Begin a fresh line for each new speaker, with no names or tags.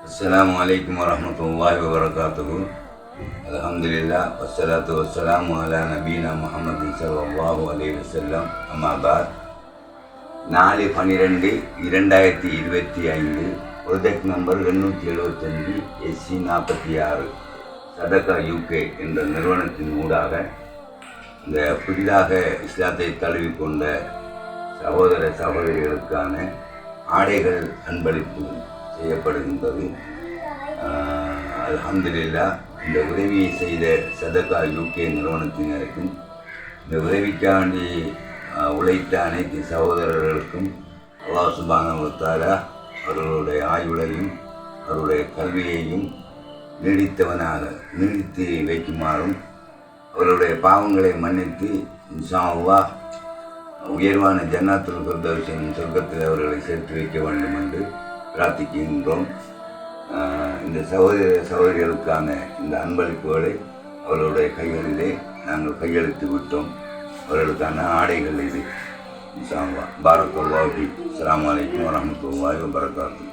السلام عليكم ورحمة الله وبركاته. الحمد لله والصلاة والسلام على نبينا محمد صلى الله عليه وسلم. أما بعد 4/12/2025 project number 275 SC 46 சதகா UK என்ற நிறுவனத்தின் ஊடாக இந்த புதிதாக இஸ்லாத்தை தழுவிக்கொண்ட சகோதர சகோதரிகளுக்கான ஆடைகள் அன்பளிப்பு செய்யப்படுகின்றது. அல்ஹம்துலில்லாஹ். இந்த உதவியை செய்த சதகா UK நிறுவனத்தினருக்கும் இந்த உதவிக்காண்டி உழைத்த அனைத்து சகோதரர்களுக்கும் அல்லாஹ் சுப்ஹானஹு வ தஆலா அவர்களுடைய ஆயுளையும் அவருடைய கல்வியையும் நீடித்து வைக்குமாறும் அவருடைய பாவங்களை மன்னித்து இன்ஷா அல்லாஹ் உயர்வான ஜன்னாத்துல் ஃபிர்தௌஸ் எனும் சொர்க்கத்தில் அவர்களை சேர்த்து வைக்க வேண்டும் என்று பிரார்த்திக்கின்றோம். இந்த சகோதரிகளுக்கான இந்த அன்பளிப்புகளை அவர்களுடைய கைகளிலே நாங்கள் கையெழுத்து விட்டோம். அவர்களுக்கான ஆடைகள் இது. இன்ஷா அல்லாஹ். பாரக்கல்லாஹு ஃபீக். அஸ்ஸலாமு அலைக்கும் வரஹ்மத்துல்லாஹி வபரகாத்துஹு.